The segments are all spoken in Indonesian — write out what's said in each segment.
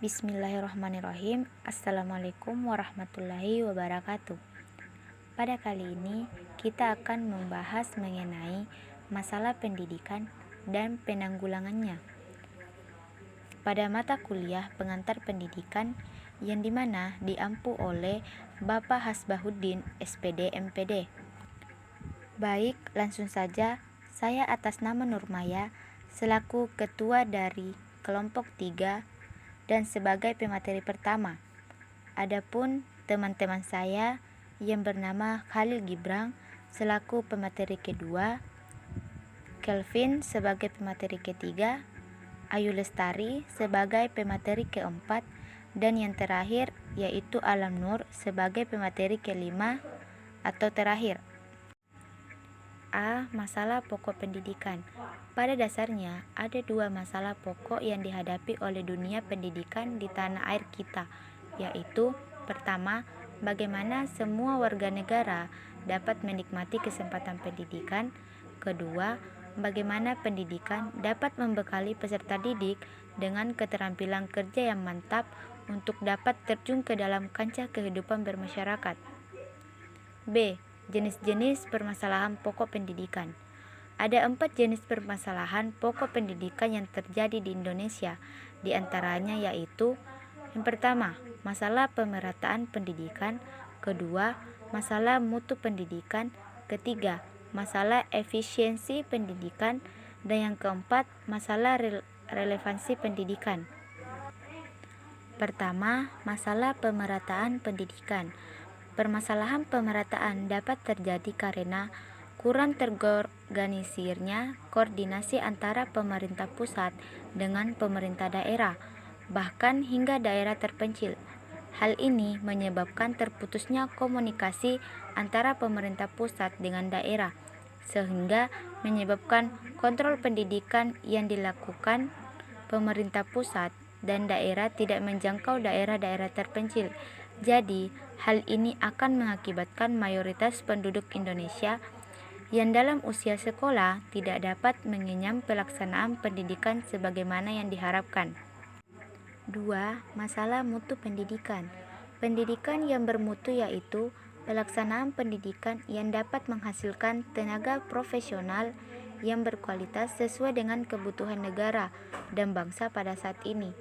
Bismillahirrahmanirrahim. Assalamualaikum warahmatullahi wabarakatuh. Pada kali ini kita akan membahas mengenai masalah pendidikan dan penanggulangannya pada mata kuliah pengantar pendidikan yang dimana diampu oleh Bapak Hasbahuddin SPD MPD. Baik, langsung saja saya atas nama Nurmaya selaku ketua dari kelompok 3 dan sebagai pemateri pertama. Adapun teman-teman saya yang bernama Khalil Gibrang selaku pemateri kedua, Kelvin sebagai pemateri ketiga, Ayu Lestari sebagai pemateri keempat, dan yang terakhir yaitu Alam Nur sebagai pemateri kelima atau terakhir. A. Masalah pokok pendidikan. Pada dasarnya, ada dua masalah pokok yang dihadapi oleh dunia pendidikan di tanah air kita, yaitu pertama, bagaimana semua warga negara dapat menikmati kesempatan pendidikan. Kedua, bagaimana pendidikan dapat membekali peserta didik dengan keterampilan kerja yang mantap untuk dapat terjun ke dalam kancah kehidupan bermasyarakat. B. Jenis-jenis permasalahan pokok pendidikan. Ada 4 jenis permasalahan pokok pendidikan yang terjadi di Indonesia, di antaranya yaitu yang pertama, masalah pemerataan pendidikan, kedua, masalah mutu pendidikan, ketiga, masalah efisiensi pendidikan, dan yang keempat, masalah relevansi pendidikan. Pertama, masalah pemerataan pendidikan. Permasalahan pemerataan dapat terjadi karena kurang terorganisirnya koordinasi antara pemerintah pusat dengan pemerintah daerah, bahkan hingga daerah terpencil. Hal ini menyebabkan terputusnya komunikasi antara pemerintah pusat dengan daerah, sehingga menyebabkan kontrol pendidikan yang dilakukan pemerintah pusat dan daerah tidak menjangkau daerah-daerah terpencil. Jadi, hal ini akan mengakibatkan mayoritas penduduk Indonesia yang dalam usia sekolah tidak dapat mengenyam pelaksanaan pendidikan sebagaimana yang diharapkan. 2. Masalah mutu pendidikan. Pendidikan yang bermutu yaitu pelaksanaan pendidikan yang dapat menghasilkan tenaga profesional yang berkualitas sesuai dengan kebutuhan negara dan bangsa pada saat ini.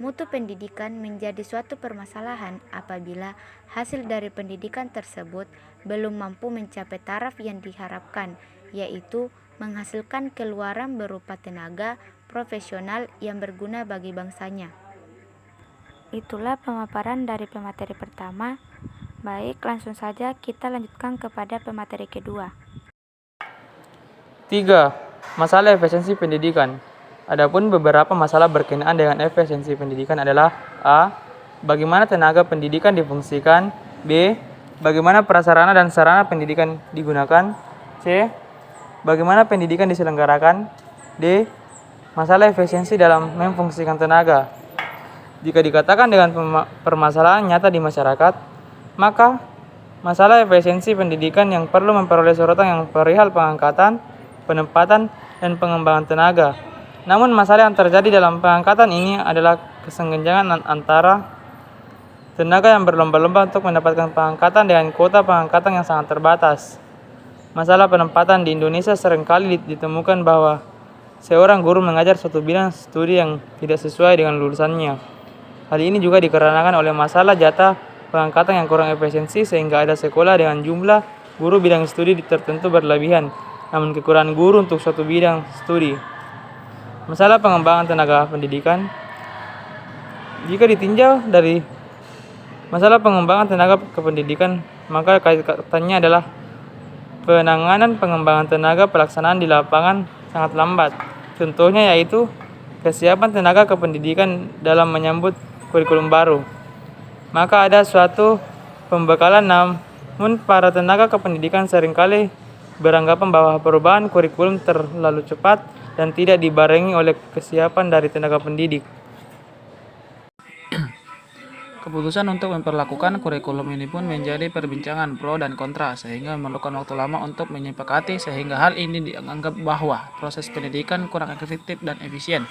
Mutu pendidikan menjadi suatu permasalahan apabila hasil dari pendidikan tersebut belum mampu mencapai taraf yang diharapkan, yaitu menghasilkan keluaran berupa tenaga profesional yang berguna bagi bangsanya. Itulah pemaparan dari pemateri pertama. Baik, langsung saja kita lanjutkan kepada pemateri kedua. 3. Masalah efisiensi pendidikan. Adapun beberapa masalah berkenaan dengan efisiensi pendidikan adalah A. Bagaimana tenaga pendidikan difungsikan. B. Bagaimana prasarana dan sarana pendidikan digunakan. C. Bagaimana pendidikan diselenggarakan. D. Masalah efisiensi dalam memfungsikan tenaga. Jika dikatakan dengan permasalahan nyata di masyarakat, maka masalah efisiensi pendidikan yang perlu memperoleh sorotan yang perihal pengangkatan, penempatan, dan pengembangan tenaga. Namun masalah yang terjadi dalam pengangkatan ini adalah kesenjangan antara tenaga yang berlomba-lomba untuk mendapatkan pengangkatan dengan kuota pengangkatan yang sangat terbatas. Masalah penempatan di Indonesia seringkali ditemukan bahwa seorang guru mengajar suatu bidang studi yang tidak sesuai dengan lulusannya. Hal ini juga dikarenakan oleh masalah jatah pengangkatan yang kurang efisiensi sehingga ada sekolah dengan jumlah guru bidang studi tertentu berlebihan, namun kekurangan guru untuk suatu bidang studi. Masalah pengembangan tenaga pendidikan. Jika ditinjau dari masalah pengembangan tenaga kependidikan, maka kaitannya adalah penanganan pengembangan tenaga pelaksanaan di lapangan sangat lambat. Contohnya yaitu kesiapan tenaga kependidikan dalam menyambut kurikulum baru. Maka ada suatu pembekalan, namun para tenaga kependidikan seringkali beranggapan bahwa perubahan kurikulum terlalu cepat dan tidak dibarengi oleh kesiapan dari tenaga pendidik. Keputusan untuk memperlakukan kurikulum ini pun menjadi perbincangan pro dan kontra, sehingga memerlukan waktu lama untuk menyepakati, sehingga hal ini dianggap bahwa proses pendidikan kurang efektif dan efisien.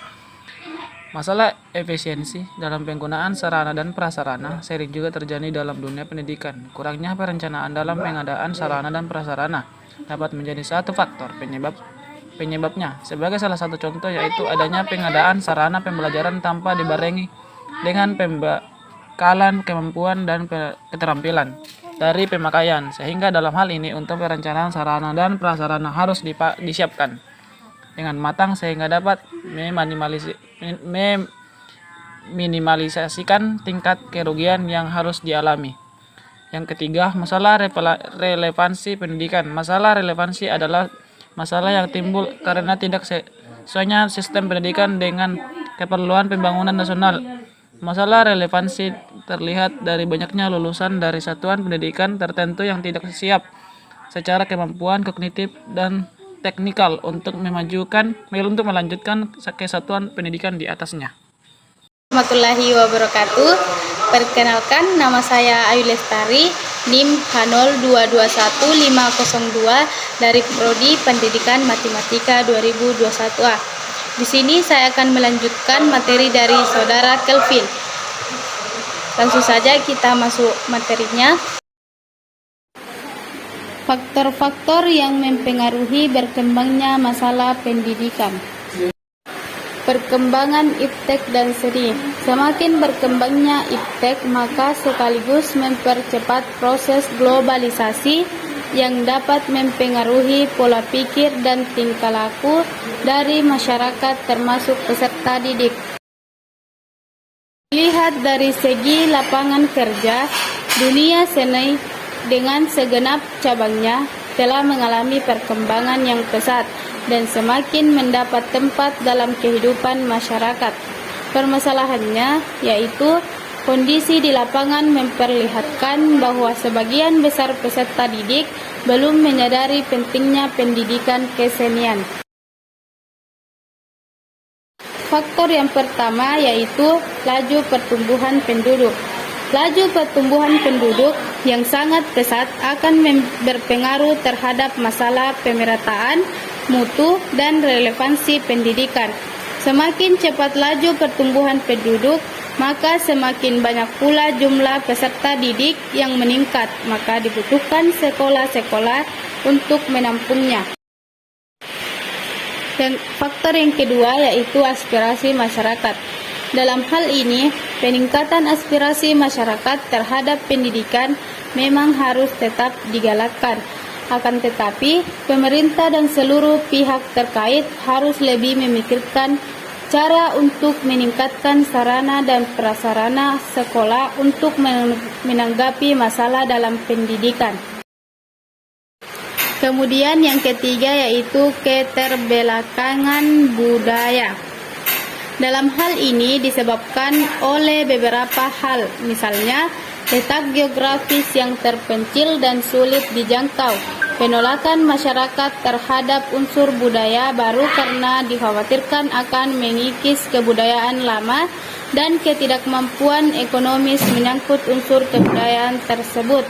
Masalah efisiensi dalam penggunaan sarana dan prasarana sering juga terjadi dalam dunia pendidikan. Kurangnya perencanaan dalam pengadaan sarana dan prasarana dapat menjadi satu faktor penyebabnya. Sebagai salah satu contoh yaitu adanya pengadaan sarana pembelajaran tanpa dibarengi dengan pembekalan kemampuan dan keterampilan dari pemakaian. Sehingga dalam hal ini untuk perencanaan sarana dan prasarana harus disiapkan dengan matang sehingga dapat meminimalisasikan tingkat kerugian yang harus dialami. Yang ketiga, masalah relevansi pendidikan. Masalah relevansi adalah masalah yang timbul karena tidak sesuainya sistem pendidikan dengan keperluan pembangunan nasional. Masalah relevansi terlihat dari banyaknya lulusan dari satuan pendidikan tertentu yang tidak siap secara kemampuan kognitif dan teknikal untuk melanjutkan ke satuan pendidikan di atasnya. Warahmatullahi wabarakatuh. Perkenalkan, nama saya Ayu Lestari, NIM H0221 dari Prodi Pendidikan Matematika 2021A. Di sini saya akan melanjutkan materi dari Saudara Kelvin. Langsung saja kita masuk materinya. Faktor-faktor yang mempengaruhi berkembangnya masalah pendidikan. Perkembangan iptek dan seni. Semakin berkembangnya iptek, maka sekaligus mempercepat proses globalisasi yang dapat mempengaruhi pola pikir dan tingkah laku dari masyarakat termasuk peserta didik. Lihat dari segi lapangan kerja, dunia seni dengan segenap cabangnya telah mengalami perkembangan yang pesat dan semakin mendapat tempat dalam kehidupan masyarakat. Permasalahannya yaitu kondisi di lapangan memperlihatkan bahwa sebagian besar peserta didik belum menyadari pentingnya pendidikan kesenian. Faktor yang pertama yaitu laju pertumbuhan penduduk. Laju pertumbuhan penduduk yang sangat pesat akan berpengaruh terhadap masalah pemerataan, mutu, dan relevansi pendidikan. Semakin cepat laju pertumbuhan penduduk, maka semakin banyak pula jumlah peserta didik yang meningkat, maka dibutuhkan sekolah-sekolah untuk menampungnya. Dan faktor yang kedua yaitu aspirasi masyarakat. Dalam hal ini, peningkatan aspirasi masyarakat terhadap pendidikan memang harus tetap digalakkan. Akan tetapi, pemerintah dan seluruh pihak terkait harus lebih memikirkan cara untuk meningkatkan sarana dan prasarana sekolah untuk menanggapi masalah dalam pendidikan. Kemudian yang ketiga yaitu keterbelakangan budaya. Dalam hal ini disebabkan oleh beberapa hal, misalnya letak geografis yang terpencil dan sulit dijangkau, penolakan masyarakat terhadap unsur budaya baru karena dikhawatirkan akan mengikis kebudayaan lama, dan ketidakmampuan ekonomis menyangkut unsur kebudayaan tersebut.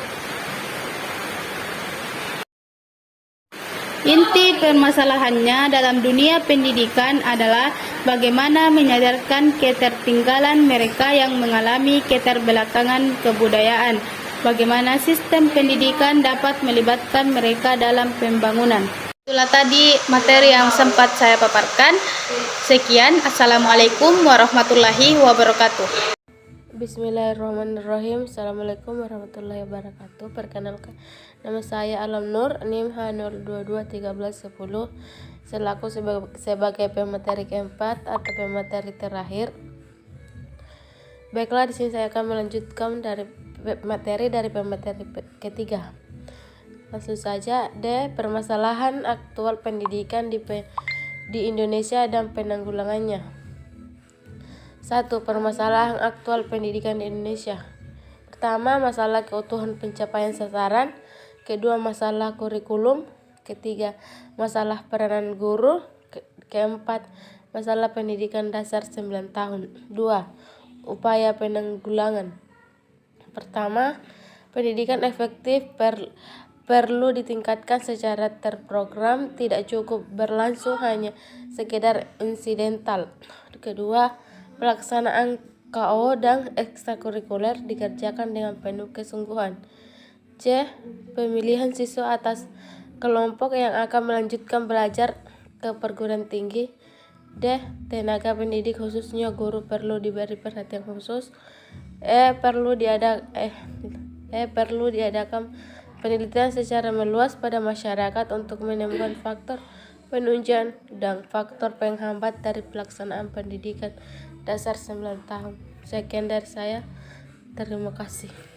Inti permasalahannya dalam dunia pendidikan adalah bagaimana menyadarkan ketertinggalan mereka yang mengalami keterbelakangan kebudayaan. Bagaimana sistem pendidikan dapat melibatkan mereka dalam pembangunan. Itulah tadi materi yang sempat saya paparkan. Sekian, Assalamualaikum warahmatullahi wabarakatuh. Bismillahirrahmanirrahim. Assalamualaikum warahmatullahi wabarakatuh. Perkenalkan, nama saya Alam Nur, NIM H0221310, selaku sebagai pemateri keempat atau pemateri terakhir. Baiklah, di sini saya akan melanjutkan dari materi pemateri ketiga. Langsung saja, D. Permasalahan aktual pendidikan di Indonesia dan penanggulangannya. 1. Permasalahan aktual pendidikan di Indonesia. Pertama, masalah keutuhan pencapaian sasaran. Kedua, masalah kurikulum. Ketiga, masalah peranan guru. Keempat, masalah pendidikan dasar 9 tahun. 2. Upaya penanggulangan. Pertama, pendidikan efektif perlu ditingkatkan secara terprogram, tidak cukup berlangsung hanya sekedar insidental. Kedua, Pelaksanaan KO dan ekstrakurikuler dikerjakan dengan penuh kesungguhan. C. Pemilihan siswa atas kelompok yang akan melanjutkan belajar ke perguruan tinggi. D. Tenaga pendidik khususnya guru perlu diberi perhatian khusus. Perlu diadakan penelitian secara meluas pada masyarakat untuk menemukan faktor penunjang dan faktor penghambat dari pelaksanaan pendidikan dasar 9 tahun. Sekian dari saya. Terima kasih.